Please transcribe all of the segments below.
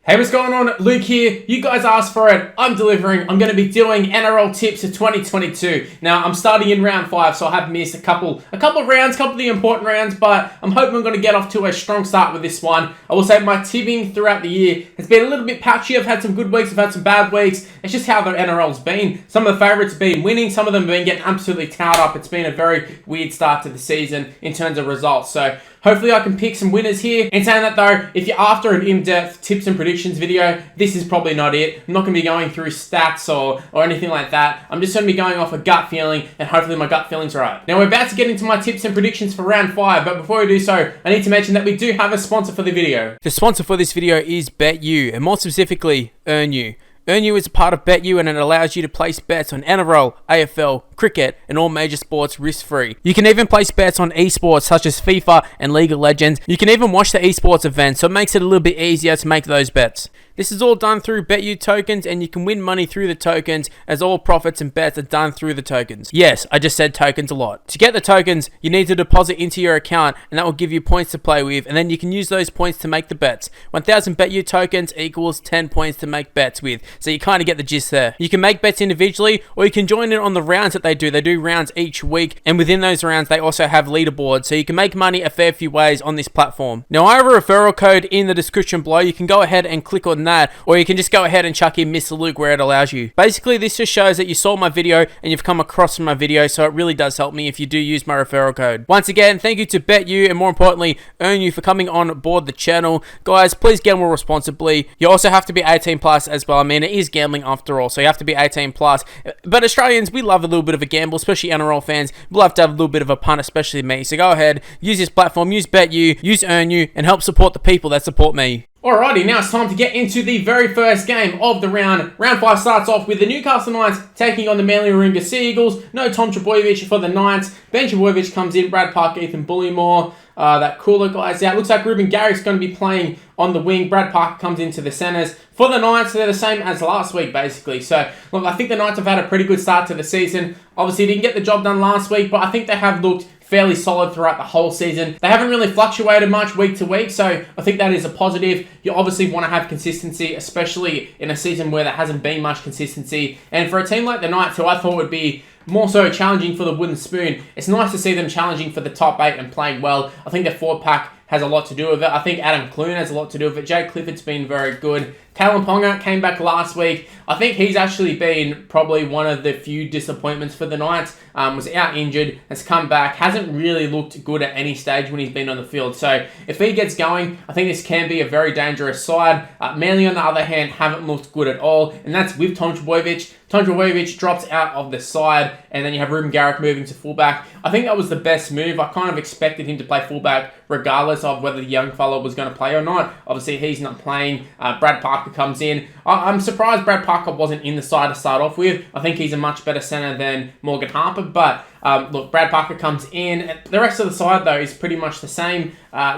Hey, what's going on? Luke here. You guys asked for it. I'm delivering. I'm going to be doing NRL tips for 2022. Now, I'm starting in round 5, so I have missed a couple of rounds, couple of the important rounds, but I'm hoping I'm going to get off to a strong start with this one. I will say my tipping throughout the year has been a little bit patchy. I've had some good weeks, I've had some bad weeks. It's just how the NRL's been. Some of the favourites have been winning, some of them have been getting absolutely towed up. It's been a very weird start to the season in terms of results. So hopefully I can pick some winners here. In saying that though, if you're after an in-depth tips and predictions video, this is probably not it. I'm not going to be going through stats or anything like that. I'm just going to be going off a gut feeling, and hopefully my gut feeling's right. Now we're about to get into my tips and predictions for round 5, but before we do so, I need to mention that we do have a sponsor for the video. The sponsor for this video is BetU, and more specifically, EarnU. EarnU is a part of BetU, and it allows you to place bets on NRL, AFL, cricket, and all major sports risk-free. You can even place bets on esports such as FIFA and League of Legends. You can even watch the esports events, so it makes it a little bit easier to make those bets. This is all done through BetU tokens, and you can win money through the tokens, as all profits and bets are done through the tokens. Yes, I just said tokens a lot. To get the tokens, you need to deposit into your account, and that will give you points to play with, and then you can use those points to make the bets. 1,000 BetU tokens equals 10 points to make bets with, so you kind of get the gist there. You can make bets individually, or you can join in on the rounds that they do. They do rounds each week, and within those rounds, they also have leaderboards, so you can make money a fair few ways on this platform. Now, I have a referral code in the description below. You can go ahead and click on that, or you can just go ahead and chuck in Mr. Luke where it allows you. Basically, this just shows that you saw my video and you've come across my video, so it really does help me if you do use my referral code. Once again, thank you to BetU, and more importantly, EarnU, for coming on board the channel. Guys, please gamble responsibly. You also have to be 18 plus as well. I mean, it is gambling after all, so you have to be 18 plus. But Australians, we love a little bit of a gamble, especially NRL fans. We love to have a little bit of a punt, especially me. So go ahead, use this platform, use BetU, use EarnU, and help support the people that support me. Alrighty, now it's time to get into the very first game of the round. Round 5 starts off with the Newcastle Knights taking on the Manly Warringah Sea Eagles. No Tom Trbojevic for the Knights. Ben Trbojevic comes in, Brad Parker, Ethan Bullymore. That cooler guy's out. Looks like Ruben Garrick's going to be playing on the wing. Brad Parker comes into the centres. For the Knights, they're the same as last week, basically. So, look, I think the Knights have had a pretty good start to the season. Obviously, didn't get the job done last week, but I think they have looked fairly solid throughout the whole season. They haven't really fluctuated much week to week, so I think that is a positive. You obviously want to have consistency, especially in a season where there hasn't been much consistency. And for a team like the Knights, who I thought would be more so challenging for the wooden spoon, it's nice to see them challenging for the top 8 and playing well. I think their forward pack has a lot to do with it. I think Adam Clune has a lot to do with it. Jay Clifford's been very good. Talon Ponga came back last week. I think he's actually been probably one of the few disappointments for the Knights. Was out injured, has come back, hasn't really looked good at any stage when he's been on the field. So if he gets going, I think this can be a very dangerous side. Manly, on the other hand, haven't looked good at all, and that's with Tom Trbojevic. Tom Trbojevic drops out of the side, and then you have Ruben Garrick moving to fullback. I think that was the best move. I kind of expected him to play fullback regardless of whether the young fellow was going to play or not. Obviously, he's not playing. Brad Parker comes in. I'm surprised Brad Parker wasn't in the side to start off with. I think he's a much better centre than Morgan Harper, but look, Brad Parker comes in. The rest of the side, though, is pretty much the same.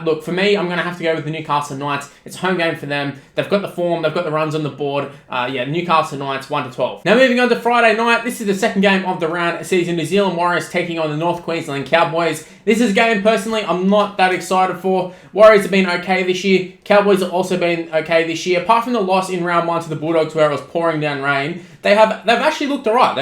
Look, for me, I'm going to have to go with the Newcastle Knights. It's a home game for them. They've got the form. They've got the runs on the board. Newcastle Knights, 1-12. Now, moving on to Friday night. This is the second game of the round. Season New Zealand Warriors taking on the North Queensland Cowboys. This is a game, personally, I'm not that excited for. Warriors have been okay this year. Cowboys have also been okay this year. Apart from the loss in round 1 to the Bulldogs where it was pouring down rain, they've actually looked alright.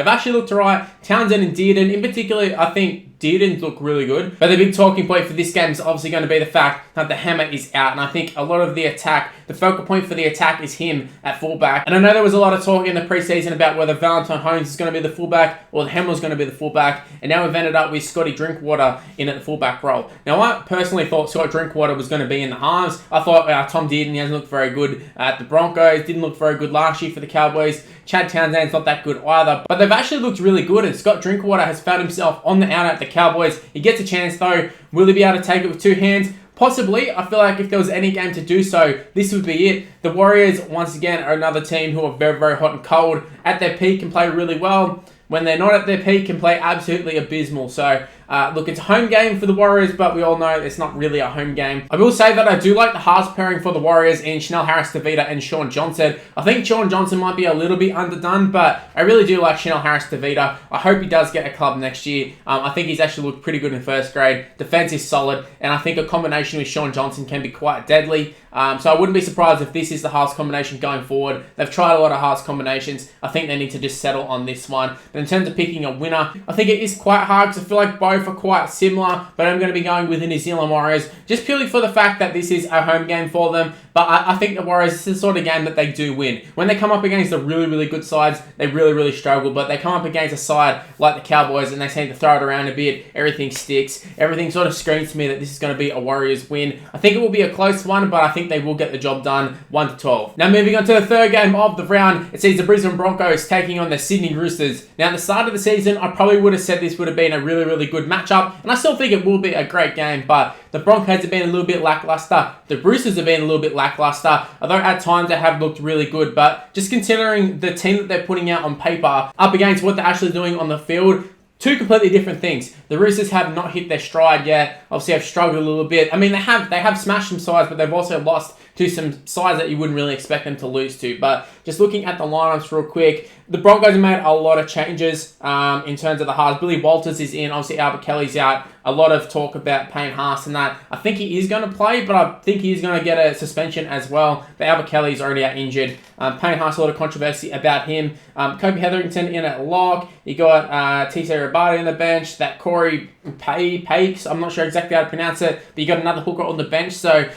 Townsend and Dearden, in particular, I think Dearden look really good. But the big talking point for this game is obviously going to be the fact that the hammer is out. And I think a lot of the attack, the focal point for the attack is him at fullback. And I know there was a lot of talk in the preseason about whether Valentine Holmes is going to be the fullback or the hammer is going to be the fullback. And now we've ended up with Scotty Drinkwater in at the fullback role. Now, I personally thought Scott Drinkwater was going to be in the halves. I thought Tom Dearden, he hasn't looked very good at the Broncos. Didn't look very good last year for the Cowboys. Chad Townsend's not that good either. But they've actually looked really good, and Scott Drinkwater has found himself on the out at the Cowboys. He gets a chance though. Will he be able to take it with 2 hands? Possibly. I feel like if there was any game to do so, this would be it. The Warriors, once again, are another team who are very, very hot and cold. At their peak, can play really well. When they're not at their peak, can play absolutely abysmal. So Look, it's a home game for the Warriors, but we all know it's not really a home game. I will say that I do like the halves pairing for the Warriors in Chanel Harris-Tavita and Sean Johnson. I think Sean Johnson might be a little bit underdone, but I really do like Chanel Harris-Tavita. I hope he does get a club next year. I think he's actually looked pretty good in first grade. Defense is solid, and I think a combination with Sean Johnson can be quite deadly. So I wouldn't be surprised if this is the halves combination going forward. They've tried a lot of halves combinations. I think they need to just settle on this one. But in terms of picking a winner, I think it is quite hard because I feel like both are quite similar, but I'm going to be going with the New Zealand Warriors just purely for the fact that this is a home game for them. But I think the Warriors, this is the sort of game that they do win. When they come up against the really, really good sides, they really, really struggle. But they come up against a side like the Cowboys and they seem to throw it around a bit. Everything sticks. Everything sort of screams to me that this is going to be a Warriors win. I think it will be a close one, but I think they will get the job done 1-12. Now moving on to the third game of the round, it sees the Brisbane Broncos taking on the Sydney Roosters. Now at the start of the season, I probably would have said this would have been a really, really good matchup, and I still think it will be a great game, but the Broncos have been a little bit lackluster. The Roosters have been a little bit lackluster, although at times they have looked really good, but just considering the team that they're putting out on paper up against what they're actually doing on the field, two completely different things. The Roosters have not hit their stride yet. Obviously, have struggled a little bit. I mean, they have smashed some sides, but they've also lost to some sides that you wouldn't really expect them to lose to. But just looking at the lineups real quick, the Broncos have made a lot of changes in terms of the halves. Billy Walters is in. Obviously, Albert Kelly's out. A lot of talk about Payne Haas and that. I think he is going to play, but I think he's going to get a suspension as well. But Albert Kelly's already out injured. Payne Haas, a lot of controversy about him. Kobe Hetherington in at lock. You got T.C. Rabada on the bench. That Corey Pakes, I'm not sure exactly how to pronounce it, but you got another hooker on the bench. So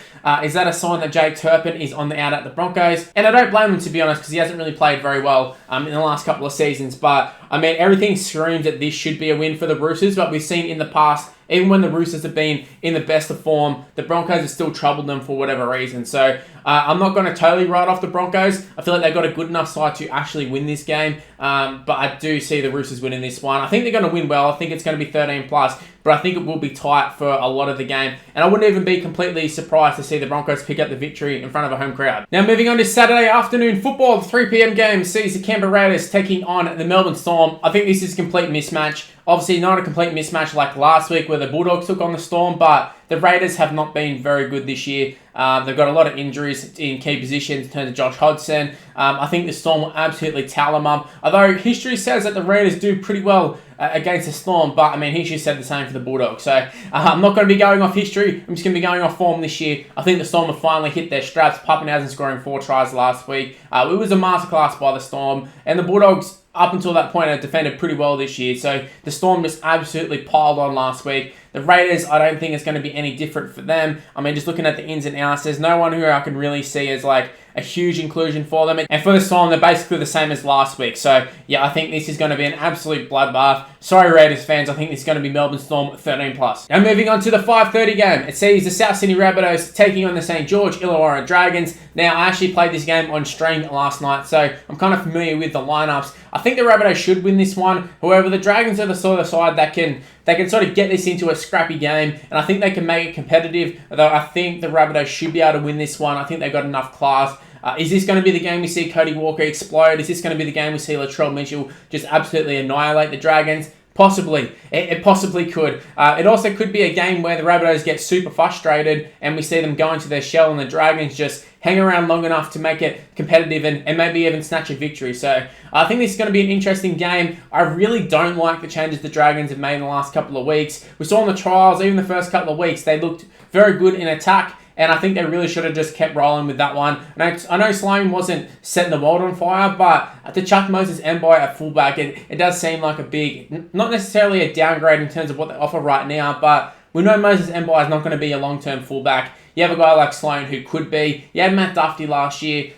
is that a sign that Jake Turpin is on the out at the Broncos? And I don't blame him, to be honest, because he hasn't really played very well in the last couple of seasons. But I mean, everything screams that this should be a win for the Roosters, but we've seen in the past, even when the Roosters have been in the best of form, the Broncos have still troubled them for whatever reason. So I'm not going to totally write off the Broncos. I feel like they've got a good enough side to actually win this game. But I do see the Roosters winning this one. I think they're going to win well. I think it's going to be 13 plus, but I think it will be tight for a lot of the game. And I wouldn't even be completely surprised to see the Broncos pick up the victory in front of a home crowd. Now moving on to Saturday afternoon football, the 3 p.m. game sees the Canberra Raiders taking on the Melbourne Storm. I think this is a complete mismatch. Obviously not a complete mismatch like last week where the Bulldogs took on the Storm, but the Raiders have not been very good this year. They've got a lot of injuries in key positions in terms of Josh Hodgson. I think the Storm will absolutely towel them up. Although history says that the Raiders do pretty well against the Storm, but I mean, history said the same for the Bulldogs. So I'm not going to be going off history. I'm just going to be going off form this year. I think the Storm have finally hit their straps. Pappenhausen scoring 4 tries last week. It was a masterclass by the Storm, and the Bulldogs, up until that point, have defended pretty well this year. So the Storm just absolutely piled on last week. The Raiders, I don't think it's going to be any different for them. I mean, just looking at the ins and outs, there's no one who I can really see as like a huge inclusion for them. And for the Storm, they're basically the same as last week. So, yeah, I think this is going to be an absolute bloodbath. Sorry, Raiders fans. I think this is going to be Melbourne Storm 13 plus. Now, moving on to the 5:30 game. It sees the South Sydney Rabbitohs taking on the St. George Illawarra Dragons. Now, I actually played this game on stream last night, so I'm kind of familiar with the lineups. I think the Rabbitohs should win this one. However, the Dragons are the sort of side that can sort of get this into a scrappy game, and I think they can make it competitive, although I think the Rabbitohs should be able to win this one. I think they've got enough class. Is this going to be the game we see Cody Walker explode? Is this going to be the game we see Latrell Mitchell just absolutely annihilate the Dragons? Possibly. It possibly could. It also could be a game where the Rabbitohs get super frustrated and we see them go into their shell and the Dragons just hang around long enough to make it competitive and maybe even snatch a victory. So I think this is going to be an interesting game. I really don't like the changes the Dragons have made in the last couple of weeks. We saw in the trials, even the first couple of weeks, they looked very good in attack. And I think they really should have just kept rolling with that one. And I know Sloan wasn't setting the world on fire, but to chuck Moses Mbai at fullback, it does seem like a big, not necessarily a downgrade in terms of what they offer right now, but we know Moses Mbai is not going to be a long-term fullback. You have a guy like Sloan who could be. You had Matt Duffy last year.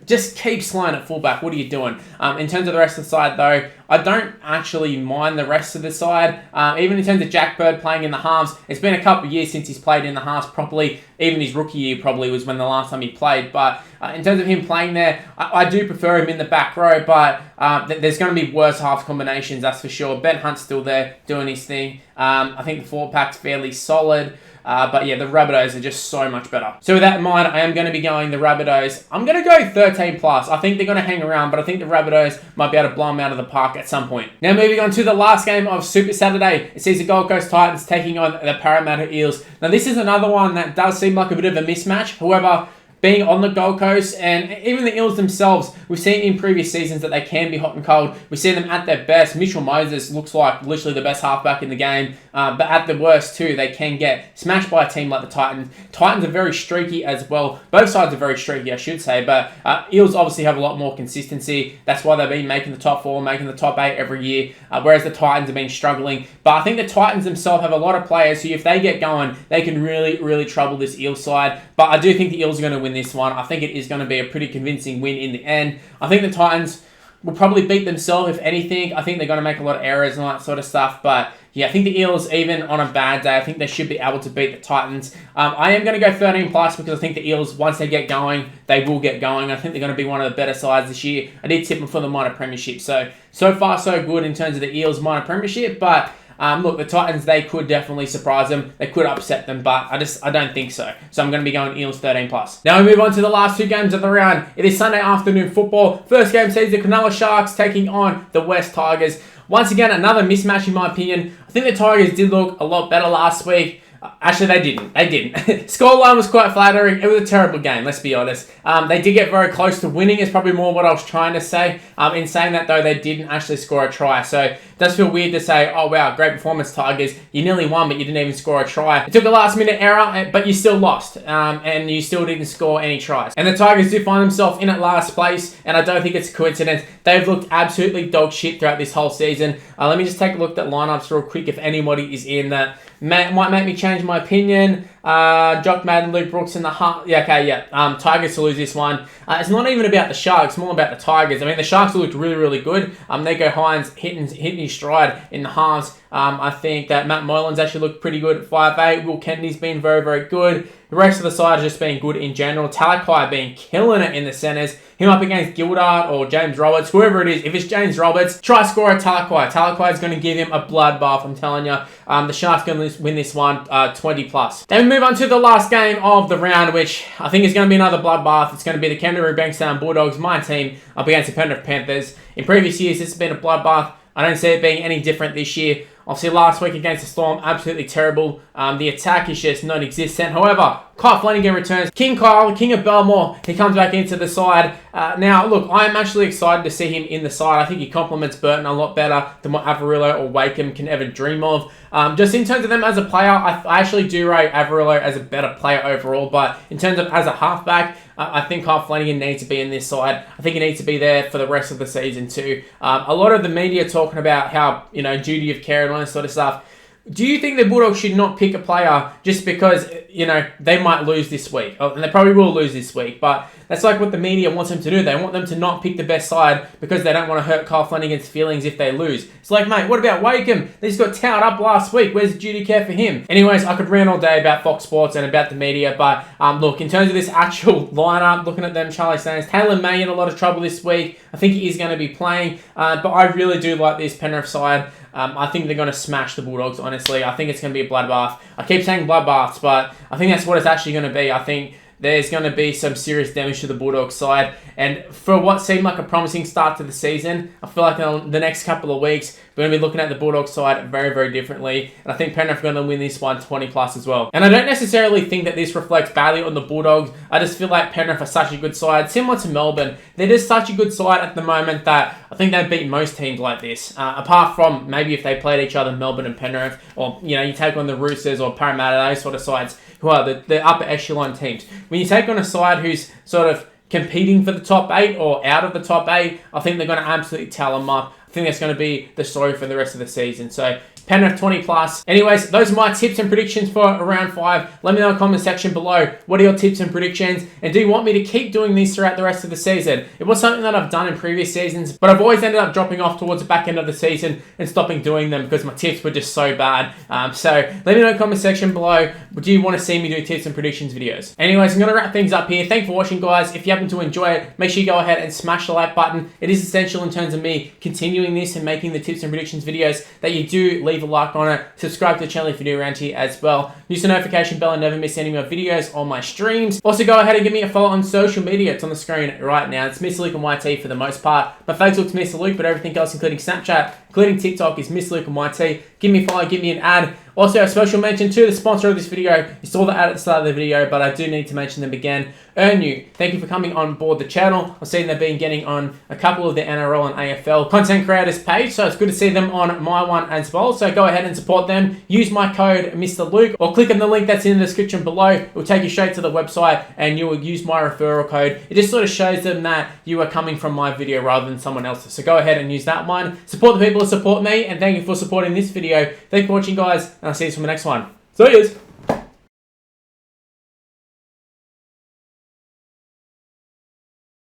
Just keep Sloan at fullback. What are you doing? In terms of the rest of the side, though, I don't actually mind the rest of the side. Even in terms of Jack Bird playing in the halves, it's been a couple of years since he's played in the halves properly. Even his rookie year probably was when the last time he played. But in terms of him playing there, I do prefer him in the back row. But there's going to be worse halves combinations, that's for sure. Ben Hunt's still there doing his thing. I think the forward pack's fairly solid. But yeah, the Rabbitohs are just so much better. So with that in mind, I am going to be going the Rabbitohs. I'm going to go 13 plus. I think they're going to hang around, but I think the Rabbitohs might be able to blow them out of the park at some point. Now moving on to the last game of Super Saturday. It sees the Gold Coast Titans taking on the Parramatta Eels. Now this is another one that does seem like a bit of a mismatch. However, being on the Gold Coast and even the Eels themselves, we've seen in previous seasons that they can be hot and cold. We've seen them at their best. Mitchell Moses looks like literally the best halfback in the game, but at the worst too, they can get smashed by a team like the Titans. Titans are very streaky as well. Both sides are very streaky, I should say, but Eels obviously have a lot more consistency. That's why they've been making the top 4, making the top 8 every year, whereas the Titans have been struggling. But I think the Titans themselves have a lot of players who, if they get going, they can really, really trouble this Eels side. But I do think the Eels are going to win this one. I think it is going to be a pretty convincing win in the end. I think the Titans will probably beat themselves, if anything. I think they're going to make a lot of errors and all that sort of stuff. But yeah, I think the Eels, even on a bad day, I think they should be able to beat the Titans. I am going to go 13 plus because I think the Eels, once they get going, they will get going. I think they're going to be one of the better sides this year. I did tip them for the minor premiership. So far so good in terms of the Eels minor premiership. But look, the Titans, they could definitely surprise them. They could upset them, but I don't think so. So I'm going to be going Eels 13 plus. Now we move on to the last 2 games of the round. It is Sunday afternoon football. First game sees the Canelo Sharks taking on the West Tigers. Once again, another mismatch in my opinion. I think the Tigers did look a lot better last week. Actually, they didn't. Scoreline was quite flattering. It was a terrible game, let's be honest. They did get very close to winning, is probably more what I was trying to say. In saying that, though, they didn't actually score a try. So it does feel weird to say, oh, wow, great performance, Tigers. You nearly won, but you didn't even score a try. It took a last-minute error, but you still lost. And you still didn't score any tries. And the Tigers do find themselves in at last place, and I don't think it's a coincidence. They've looked absolutely dog shit throughout this whole season. Let me just take a look at lineups real quick if anybody is in that might make me change my opinion. Jock Madden, Luke Brooks in the half. Tigers to lose this one. It's not even about the Sharks, more about the Tigers. I mean, the Sharks looked really, really good. Nico Hines hitting his stride in the halves. I think that Matt Moylan's actually looked pretty good at 5'8". Will Kennedy's been very, very good. The rest of the side has just been good in general. Talakai been killing it in the centres. Him up against Gildart or James Roberts, whoever it is. If it's James Roberts, try score at Talakai. Talakai is going to give him a bloodbath, I'm telling you. The Sharks going to win this one 20 plus. Then we move on to the last game of the round, which I think is going to be another bloodbath. It's going to be the Kangaroo Bankstown Bulldogs, my team, up against the Penrith Panthers. In previous years, this has been a bloodbath. I don't see it being any different this year. Obviously, last week against the Storm, absolutely terrible. The attack is just non-existent. However, Kyle Flanagan returns. King Kyle, King of Belmore, he comes back into the side. Now, look, I'm actually excited to see him in the side. I think he complements Burton a lot better than what Averillo or Wakeham can ever dream of. Just in terms of them as a player, I actually do rate Averillo as a better player overall. But in terms of as a halfback, I think Kyle Flanagan needs to be in this side. I think he needs to be there for the rest of the season too. A lot of the media talking about how, duty of care and all this sort of stuff. Do you think the Bulldogs should not pick a player just because, they might lose this week? And they probably will lose this week, but that's like what the media wants them to do. They want them to not pick the best side because they don't want to hurt Kyle Flanagan's feelings if they lose. It's like, mate, what about Wakeham? They just got towed up last week. Where's the duty of care for him? Anyways, I could rant all day about Fox Sports and about the media, but look, in terms of this actual lineup, looking at them, Charlie Staines, Taylor May in a lot of trouble this week. I think he is going to be playing, but I really do like this Penrith side. I think they're going to smash the Bulldogs, honestly. I think it's going to be a bloodbath. I keep saying bloodbaths, but I think that's what it's actually going to be. I think there's going to be some serious damage to the Bulldogs side. And for what seemed like a promising start to the season, I feel like in the next couple of weeks, we're going to be looking at the Bulldogs side very, very differently. And I think Penrith are going to win this one 20 plus as well. And I don't necessarily think that this reflects badly on the Bulldogs. I just feel like Penrith are such a good side. Similar to Melbourne, they're just such a good side at the moment that I think they beat most teams like this. Apart from maybe if they played each other, Melbourne and Penrith, or you take on the Roosters or Parramatta, those sort of sides who are the upper echelon teams. When you take on a side who's sort of competing for the top 8 or out of the top 8, I think they're going to absolutely tell them up. I think that's going to be the story for the rest of the season. So Penrith 20 plus. Anyways, those are my tips and predictions for round 5. Let me know in the comment section below. What are your tips and predictions? And do you want me to keep doing these throughout the rest of the season? It was something that I've done in previous seasons, but I've always ended up dropping off towards the back end of the season and stopping doing them because my tips were just so bad. So let me know in the comment section below. Do you want to see me do tips and predictions videos? Anyways, I'm going to wrap things up here. Thanks for watching, guys. If you happen to enjoy it, make sure you go ahead and smash the like button. It is essential in terms of me continuing this and making the tips and predictions videos that you do leave leave a like on it. Subscribe to the channel if you're new around here as well. Use the notification bell and never miss any of my videos on my streams. Also, go ahead and give me a follow on social media. It's on the screen right now. It's Mr. Luke and YT for the most part. My Facebook's Mr. Luke, but everything else, including Snapchat, including TikTok, is Mr. Luke and YT. Give me a follow, give me an ad. Also, a special mention to the sponsor of this video. You saw the ad at the start of the video, but I do need to mention them again. Earn You. Thank you for coming on board the channel. I've seen they've been getting on a couple of the NRL and AFL content creators page, so it's good to see them on my one as well. So go ahead and support them. Use my code Mr. Luke, or click on the link that's in the description below. It will take you straight to the website, and you will use my referral code. It just sort of shows them that you are coming from my video rather than someone else's. So go ahead and use that one. Support the people who support me, and thank you for supporting this video. Thank you for watching, guys, and I'll see you for the next one. See yous!